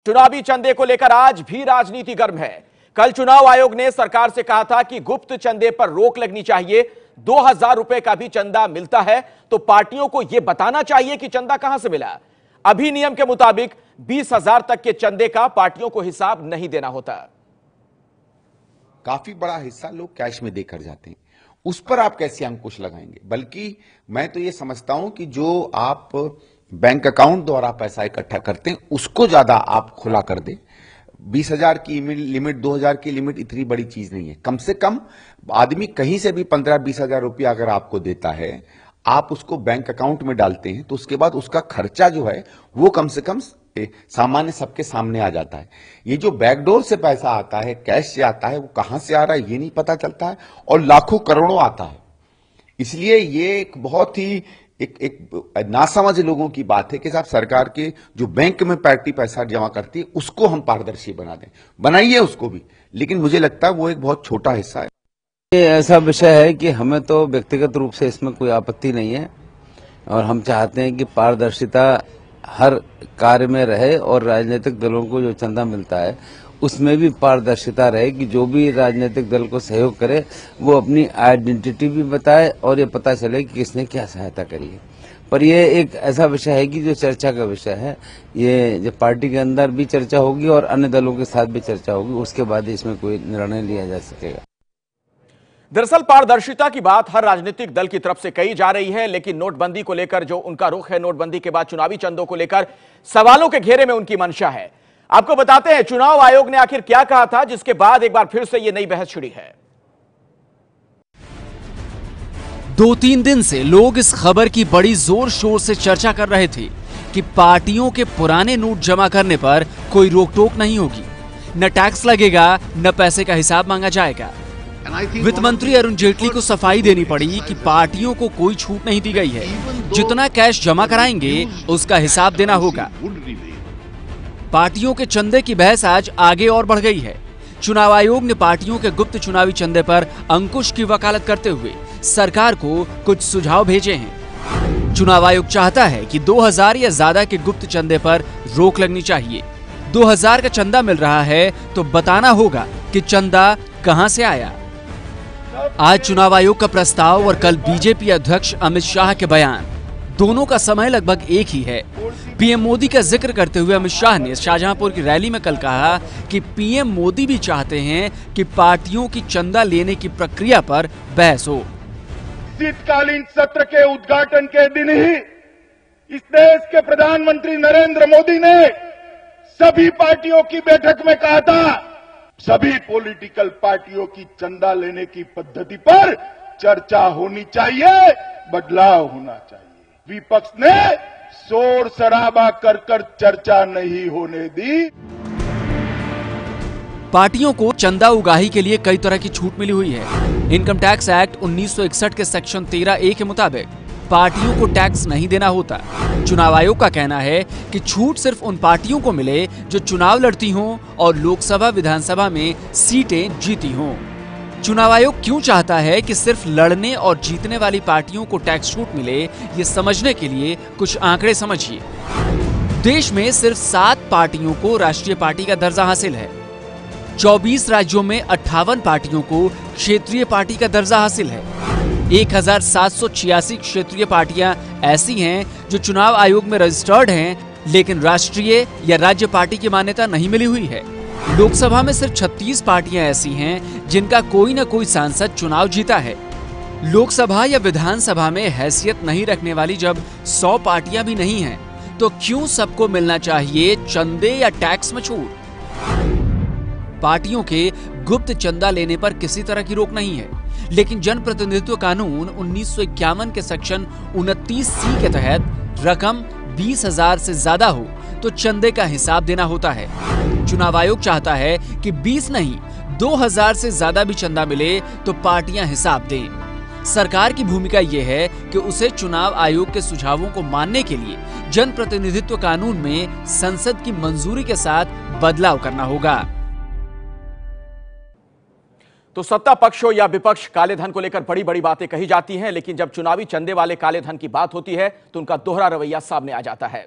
चुनावी चंदे को लेकर आज भी राजनीति गर्म है। कल चुनाव आयोग ने सरकार से कहा था कि गुप्त चंदे पर रोक लगनी चाहिए। 2000 रुपए का भी चंदा मिलता है तो पार्टियों को यह बताना चाहिए कि चंदा कहां से मिला। अभी नियम के मुताबिक 20,000 तक के चंदे का पार्टियों को हिसाब नहीं देना होता। काफी बड़ा हिस्सा लोग कैश में देकर जाते हैं, उस पर आप कैसे अंकुश लगाएंगे? बल्कि मैं तो ये समझता हूं कि जो आप बैंक अकाउंट द्वारा पैसा इकट्ठा करते हैं उसको ज्यादा आप खुला कर दें। 20,000 की लिमिट, 2,000 की लिमिट इतनी बड़ी चीज नहीं है। कम से कम आदमी कहीं से भी 15-20,000 रुपया अगर आपको देता है, आप उसको बैंक अकाउंट में डालते हैं तो उसके बाद उसका खर्चा जो है वो कम से कम सामान्य सबके सामने आ जाता है। ये जो बैकडोर से पैसा आता है, कैश से आता है, वो कहां से आ रहा है ये नहीं पता चलता है और लाखों करोड़ों आता है। इसलिए ये एक बहुत ही एक नासमझ लोगों की बात है कि साहब सरकार के जो बैंक में पार्टी पैसा जमा करती है उसको हम पारदर्शी बना दें। बनाइए उसको भी, लेकिन मुझे लगता है वो एक बहुत छोटा हिस्सा है। ये ऐसा विषय है कि हमें तो व्यक्तिगत रूप से इसमें कोई आपत्ति नहीं है और हम चाहते हैं कि पारदर्शिता हर कार्य में रहे और राजनीतिक दलों को जो चंदा मिलता है उसमें भी पारदर्शिता रहे कि जो भी राजनीतिक दल को सहयोग करे वो अपनी आइडेंटिटी भी बताए और ये पता चले कि किसने क्या सहायता करी है। पर ये एक ऐसा विषय है कि जो चर्चा का विषय है, ये जब पार्टी के अंदर भी चर्चा होगी और अन्य दलों के साथ भी चर्चा होगी, उसके बाद इसमें कोई निर्णय लिया जा सकेगा। दरअसल पारदर्शिता की बात हर राजनीतिक दल की तरफ से कही जा रही है, लेकिन नोटबंदी को लेकर जो उनका रुख है, नोटबंदी के बाद चुनावी चंदों को लेकर सवालों के घेरे में उनकी मंशा है। आपको बताते हैं चुनाव आयोग ने आखिर क्या कहा था, जिसके बाद एक बार फिर से यह नई बहस छिड़ी है। 2-3 दिन से लोग इस खबर की बड़ी जोर शोर से चर्चा कर रहे थे कि पार्टियों के पुराने नोट जमा करने पर कोई रोक टोक नहीं होगी, न टैक्स लगेगा, न पैसे का हिसाब मांगा जाएगा। वित्त मंत्री अरुण जेटली को सफाई देनी पड़ी कि पार्टियों को कोई छूट नहीं दी गई है, जितना कैश जमा कराएंगे उसका हिसाब देना होगा। पार्टियों के चंदे की बहस आज आगे और बढ़ गई है। चुनाव आयोग ने पार्टियों के गुप्त चुनावी चंदे पर अंकुश की वकालत करते हुए सरकार को कुछ सुझाव भेजे हैं। चुनाव आयोग चाहता है कि 2000 या ज्यादा के गुप्त चंदे पर रोक लगनी चाहिए। 2000 का चंदा मिल रहा है तो बताना होगा कि चंदा कहां से आया। आज चुनाव आयोग का प्रस्ताव और कल बीजेपी अध्यक्ष अमित शाह के बयान, दोनों का समय लगभग एक ही है। पीएम मोदी का जिक्र करते हुए अमित शाह ने शाहजहांपुर की रैली में कल कहा कि पीएम मोदी भी चाहते हैं कि पार्टियों की चंदा लेने की प्रक्रिया पर बहस हो। शीतकालीन सत्र के उद्घाटन के दिन ही इस देश के प्रधानमंत्री नरेंद्र मोदी ने सभी पार्टियों की बैठक में कहा था, सभी पॉलिटिकल पार्टियों की चंदा लेने की पद्धति पर चर्चा होनी चाहिए, बदलाव होना चाहिए। विपक्ष ने शोर शराबा कर चर्चा नहीं होने दी। पार्टियों को चंदा उगाही के लिए कई तरह की छूट मिली हुई है। इनकम टैक्स एक्ट 1961 के सेक्शन 13A के मुताबिक पार्टियों को टैक्स नहीं देना होता। चुनाव आयोग का कहना है कि छूट सिर्फ उन पार्टियों को मिले जो चुनाव लड़ती हों और लोकसभा विधानसभा में सीटें जीती हों। चुनाव आयोग क्यों चाहता है कि सिर्फ लड़ने और जीतने वाली पार्टियों को टैक्स छूट मिले, ये समझने के लिए कुछ आंकड़े समझिए। देश में सिर्फ 7 पार्टियों को राष्ट्रीय पार्टी का दर्जा हासिल है। 24 राज्यों में 58 पार्टियों को क्षेत्रीय पार्टी का दर्जा हासिल है। 1786 क्षेत्रीय पार्टियां ऐसी हैं जो चुनाव आयोग में रजिस्टर्ड हैं, लेकिन राष्ट्रीय या राज्य पार्टी की मान्यता नहीं मिली हुई है। लोकसभा में सिर्फ 36 पार्टियां ऐसी हैं जिनका कोई न कोई सांसद चुनाव जीता है। लोकसभा या विधानसभा में हैसियत नहीं रखने वाली जब 100 पार्टियां भी नहीं हैं, तो क्यों सबको मिलना चाहिए चंदे या टैक्स में छूट? पार्टियों के गुप्त चंदा लेने पर किसी तरह की रोक नहीं है, लेकिन जनप्रतिनिधित्व कानून 1951 के सेक्शन 29C के तहत रकम 20,000 से ज्यादा हो तो चंदे का हिसाब देना होता है। चुनाव आयोग चाहता है कि 20 नहीं 2000 से ज्यादा भी चंदा मिले तो पार्टियां हिसाब दें। सरकार की भूमिका यह है कि उसे चुनाव आयोग के सुझावों को मानने के लिए जनप्रतिनिधित्व कानून में संसद की मंजूरी के साथ बदलाव करना होगा। तो सत्ता पक्ष हो या विपक्ष, काले धन को लेकर बड़ी बड़ी बातें कही जाती हैं, लेकिन जब चुनावी चंदे वाले काले धन की बात होती है तो उनका दोहरा रवैया सामने आ जाता है।